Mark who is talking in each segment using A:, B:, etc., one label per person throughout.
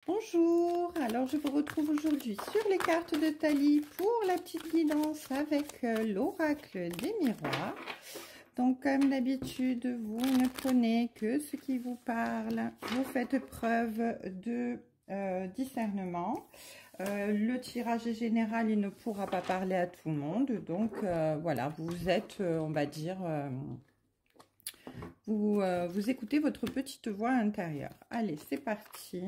A: Bonjour, alors je vous retrouve aujourd'hui sur les cartes de Thalie pour la petite guidance avec l'oracle des miroirs. Donc comme d'habitude, vous ne prenez que ce qui vous parle, vous faites preuve de discernement. Le tirage est général, il ne pourra pas parler à tout le monde, donc voilà, vous êtes, on va dire, vous écoutez votre petite voix intérieure. Allez, c'est parti.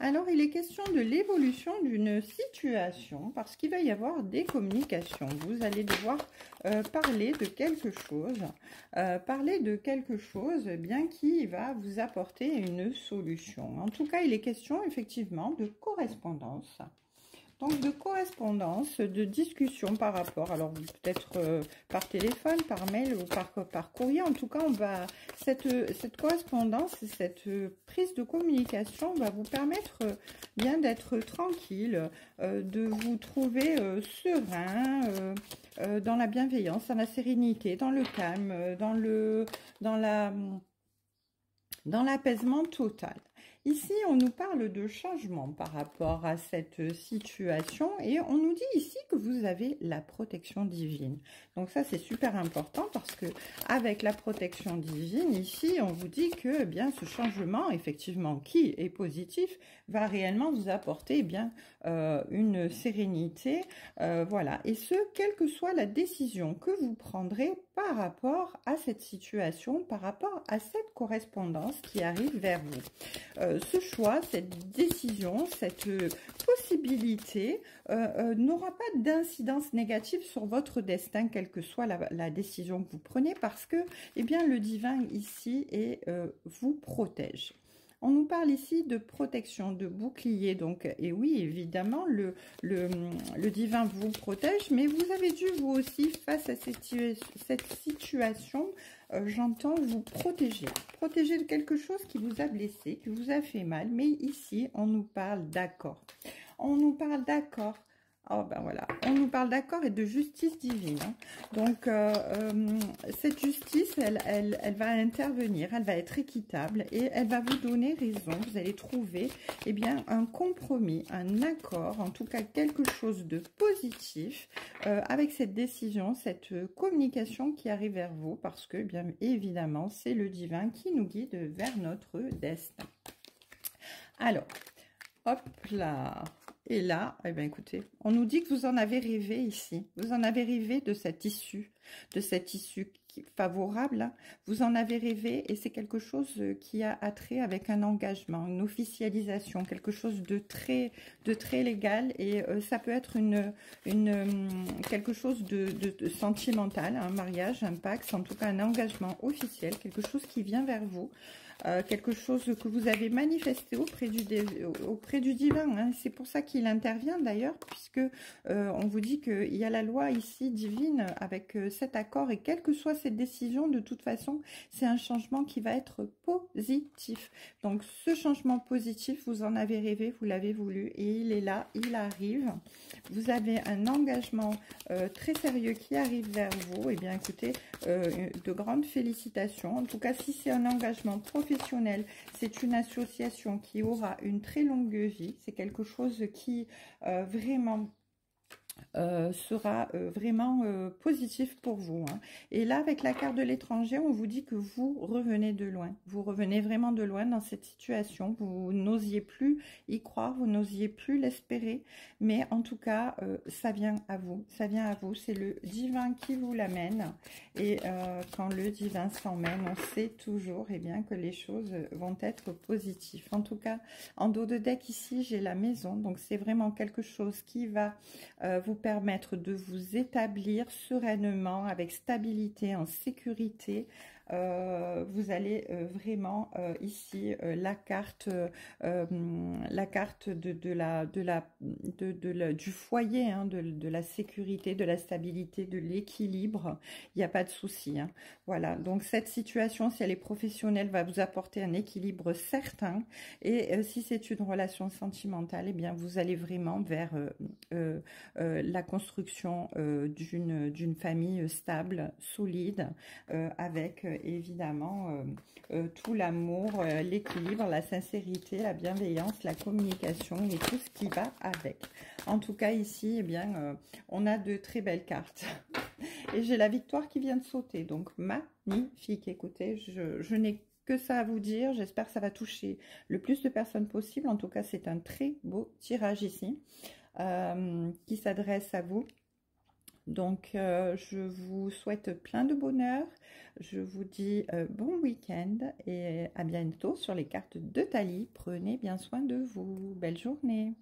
A: Alors, il est question de l'évolution d'une situation parce qu'il va y avoir des communications. Vous allez devoir parler de quelque chose, bien qui va vous apporter une solution. En tout cas, il est question effectivement de correspondance. Donc, de correspondance, de discussion par rapport, alors peut-être par téléphone, par mail ou par courrier. En tout cas, cette correspondance, cette prise de communication va vous permettre bien d'être tranquille, de vous trouver serein, dans la bienveillance, dans la sérénité, dans le calme, dans l'apaisement total. Ici, on nous parle de changement par rapport à cette situation et on nous dit ici que vous avez la protection divine. Donc ça, c'est super important parce que avec la protection divine, ici, on vous dit que bien ce changement, effectivement, qui est positif, va réellement vous apporter bien une sérénité, voilà. Et ce, quelle que soit la décision que vous prendrez par rapport à cette situation, par rapport à cette correspondance qui arrive vers vous. Ce choix, cette décision, cette possibilité n'aura pas d'incidence négative sur votre destin, quelle que soit la décision que vous prenez, parce que eh bien, le divin ici vous protège. On nous parle ici de protection, de bouclier, donc, et oui, évidemment, le divin vous protège, mais vous avez dû, vous aussi, face à cette situation, j'entends vous protéger. Protéger de quelque chose qui vous a blessé, qui vous a fait mal, mais ici, on nous parle d'accord. On nous parle d'accord. Oh ben voilà, on nous parle d'accord et de justice divine. Hein. Donc, cette justice, elle va intervenir, elle va être équitable et elle va vous donner raison. Vous allez trouver eh bien, un compromis, un accord, en tout cas quelque chose de positif avec cette décision, cette communication qui arrive vers vous parce que, bien évidemment, c'est le divin qui nous guide vers notre destin. Alors, hop là. Et là, eh bien, écoutez, on nous dit que vous en avez rêvé ici. Vous en avez rêvé de cette issue favorable. Hein. Vous en avez rêvé et c'est quelque chose qui a attrait avec un engagement, une officialisation, quelque chose de très légal. Et ça peut être quelque chose de sentimental, un mariage, un pacte, en tout cas un engagement officiel, quelque chose qui vient vers vous. Quelque chose que vous avez manifesté auprès du divin. Hein. C'est pour ça qu'il intervient d'ailleurs, puisque on vous dit qu'il y a la loi ici divine avec cet accord et quelle que soit cette décision, de toute façon, c'est un changement qui va être positif. Donc ce changement positif, vous en avez rêvé, vous l'avez voulu et il est là, il arrive. Vous avez un engagement très sérieux qui arrive vers vous. Et bien écoutez, de grandes félicitations. En tout cas, si c'est un engagement professionnel, c'est une association qui aura une très longue vie. C'est quelque chose qui vraiment sera vraiment positif pour vous. Hein. Et là, avec la carte de l'étranger, on vous dit que vous revenez de loin. Vous revenez vraiment de loin dans cette situation. Vous n'osiez plus y croire, vous n'osiez plus l'espérer. Mais en tout cas, ça vient à vous. Ça vient à vous. C'est le divin qui vous l'amène. Et quand le divin s'emmène, on sait toujours eh bien, que les choses vont être positives. En tout cas, en dos de deck ici, j'ai la maison. Donc, c'est vraiment quelque chose qui va vous permettre de vous établir sereinement, avec stabilité, en sécurité. Vous allez vraiment ici la carte du foyer, hein, de la sécurité, de la stabilité, de l'équilibre. Il n'y a pas de souci. Hein. Voilà. Donc cette situation, si elle est professionnelle, va vous apporter un équilibre certain. Et si c'est une relation sentimentale, eh bien vous allez vraiment vers la construction d'une famille stable, solide, avec évidemment tout l'amour, l'équilibre, la sincérité, la bienveillance, la communication et tout ce qui va avec. En tout cas ici, eh bien, on a de très belles cartes. Et j'ai la victoire qui vient de sauter, donc magnifique. Écoutez, je n'ai que ça à vous dire. J'espère que ça va toucher le plus de personnes possible. En tout cas, c'est un très beau tirage ici qui s'adresse à vous. Donc, je vous souhaite plein de bonheur. Je vous dis bon week-end et à bientôt sur les cartes de Thalie. Prenez bien soin de vous. Belle journée.